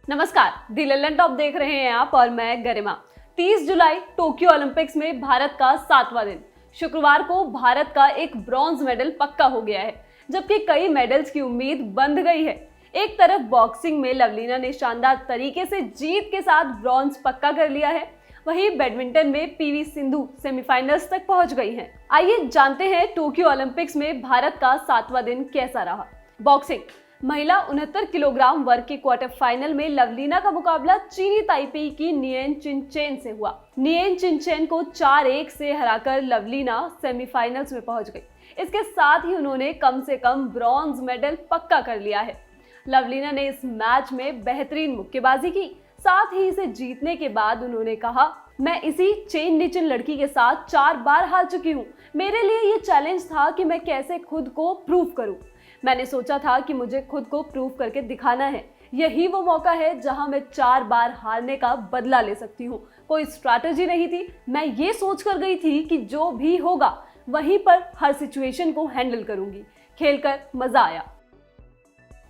नमस्कार, दी ललन टॉप देख रहे हैं आप और मैं गरिमा। 30 जुलाई टोक्यो ओलंपिक्स में भारत का 7वां दिन। शुक्रवार को भारत का एक ब्रॉन्ज मेडल पक्का हो गया है, जबकि कई मेडल्स की उम्मीद बंध गई है। एक तरफ बॉक्सिंग में लवलीना ने शानदार तरीके से जीत के साथ ब्रॉन्ज पक्का कर लिया है, वहीं बैडमिंटन में पीवी सिंधु सेमीफाइनल्स तक पहुंच गई हैं। आइए जानते हैं टोक्यो ओलंपिक्स में भारत का 7वां दिन कैसा रहा। बॉक्सिंग महिला 69 किलोग्राम वर्ग के क्वार्टर फाइनल में लवलीना का मुकाबला चीनी ताइपी की नियेन चिनचेन से हुआ। नियेन चिनचेन को 4-1 से हराकर लवलीना सेमीफाइनल्स में पहुंच गई। इसके साथ ही उन्होंने कम से कम ब्रॉन्ज मेडल पक्का कर लिया है। लवलीना ने इस मैच में बेहतरीन मुक्केबाजी की, साथ ही इसे जीतने के बाद उन्होंने कहा, मैं इसी चेन निचिन लड़की के साथ 4 बार हार चुकी हूँ। मेरे लिए ये चैलेंज था कि मैं कैसे खुद को प्रूव करूं। मैंने सोचा था कि मुझे खुद को प्रूव करके दिखाना है। यही वो मौका है जहां मैं 4 बार हारने का बदला ले सकती हूँ। कोई स्ट्रैटेजी नहीं थी, मैं ये सोच कर गई थी कि जो भी होगा वहीं पर हर सिचुएशन को हैंडल करूंगी। खेलकर मजा आया।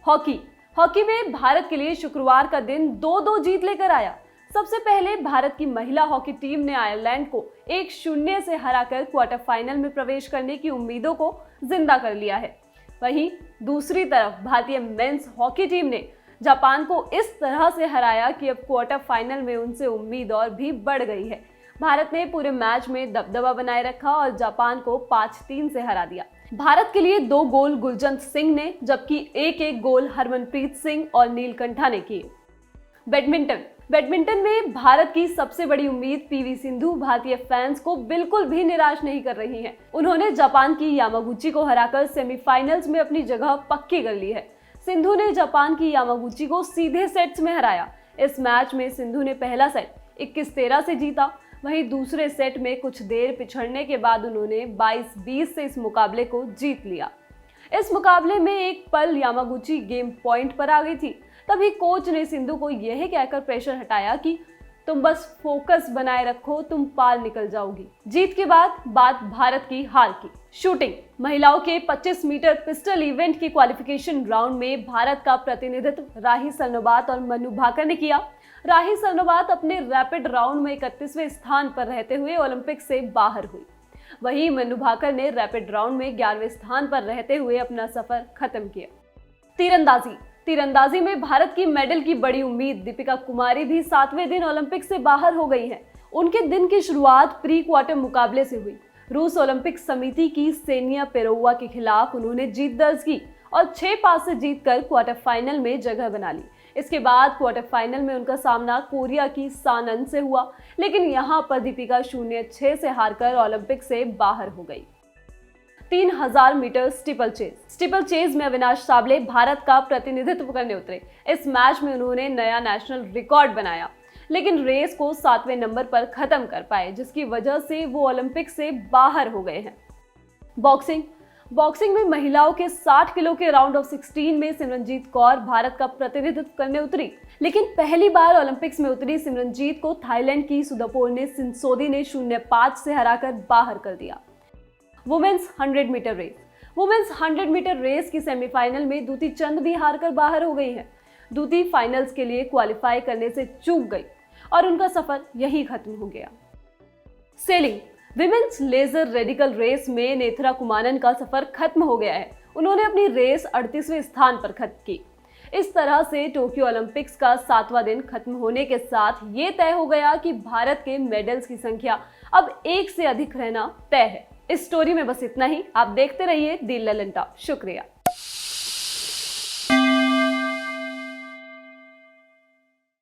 हॉकी में भारत के लिए शुक्रवार का दिन 2-2 जीत लेकर आया। सबसे पहले भारत की महिला हॉकी टीम ने आयरलैंड को 1-0 से हराकर क्वार्टर फाइनल में प्रवेश करने की उम्मीदों को जिंदा कर लिया है। वहीं दूसरी तरफ भारतीय मेंस हॉकी टीम ने जापान को इस तरह से हराया कि अब क्वार्टर फाइनल में उनसे उम्मीद और भी बढ़ गई है। भारत ने पूरे मैच में दबदबा बनाए रखा और जापान को 5-3 से हरा दिया। भारत के लिए 2 गोल गुरजंत सिंह ने, जबकि 1-1 गोल हरमनप्रीत सिंह और नीलकंठा ने किए। बैडमिंटन में भारत की सबसे बड़ी उम्मीद पीवी सिंधु भारतीय फैंस को बिल्कुल भी निराश नहीं कर रही हैं। उन्होंने जापान की यामागुची को हराकर सेमीफाइनल्स में अपनी जगह पक्की कर ली है। सिंधु ने जापान की यामागुची को सीधे सेट्स में हराया। इस मैच में सिंधु ने पहला सेट 21-13 से जीता। वहीं दूसरे सेट में कुछ देर पिछड़ने के बाद उन्होंने 22-20 से इस मुकाबले को जीत लिया। इस मुकाबले में एक पल यामागुची गेम पॉइंट पर आ गई थी। तभी कोच ने सिंधु को यह कहकर प्रेशर हटाया कि तुम बस फोकस बनाए रखो, तुम पार निकल जाओगी। जीत के बाद बात भारत की हार की। शूटिंग महिलाओं के 25 मीटर पिस्टल इवेंट के क्वालिफिकेशन राउंड में भारत का प्रतिनिधित्व राही सरनोबात और मनु भाकर ने किया। राही सरनोबात अपने रैपिड राउंड में 31वें स्थान पर रहते हुए ओलंपिक से बाहर हुई। वहीं मनु भाकर ने रैपिड राउंड में 11वें स्थान पर रहते हुए अपना सफर खत्म किया। तीरंदाजी में भारत की मेडल की बड़ी उम्मीद दीपिका कुमारी भी 7वें दिन ओलंपिक से बाहर हो गई हैं। उनके दिन की शुरुआत प्री क्वार्टर मुकाबले से हुई। रूस ओलंपिक समिति की सेनिया पेरोवा के खिलाफ उन्होंने जीत दर्ज की और 6-5 से जीतकर क्वार्टर फाइनल में जगह बना ली। इसके बाद क्वार्टर फाइनल में उनका सामना कोरिया की सानन से हुआ, लेकिन यहाँ पर दीपिका 0-6 से हारकर ओलंपिक से बाहर हो गई। 3000 मीटर स्टीपल चेज में अविनाश साबले भारत का प्रतिनिधित्व करने उतरे। इस मैच में उन्होंने नया नेशनल रिकॉर्ड बनाया, लेकिन रेस को 7वें नंबर पर खत्म कर पाए, जिसकी वजह से वो ओलंपिक से बाहर हो गए हैं। बॉक्सिंग में महिलाओं के 60 किलो के राउंड ऑफ 16 में सिमरनजीत कौर भारत का प्रतिनिधित्व करने उतरी, लेकिन पहली बार ओलंपिक्स में उतरी सिमरनजीत को थाईलैंड की सुदपोर्ने सिंसोदी ने 0-5 से हराकर बाहर कर दिया। वुमेन्स 100 मीटर रेस की सेमीफाइनल में दूती चंद भी हारकर बाहर हो गई है। दूती फाइनल्स के लिए क्वालिफाई करने से चूक गई और उनका सफर यही खत्म हो गया। Sailing women's laser radial race में नेथरा कुमानन का सफर खत्म हो गया है। उन्होंने अपनी रेस 38वें स्थान पर खत्म की। इस तरह से टोक्यो ओलंपिक्स का 7वां दिन खत्म होने के साथ ये तय हो गया कि भारत के मेडल्स की संख्या अब 1 से अधिक रहना तय है। इस स्टोरी में बस इतना ही। आप देखते रहिए दी ललन टॉप। शुक्रिया।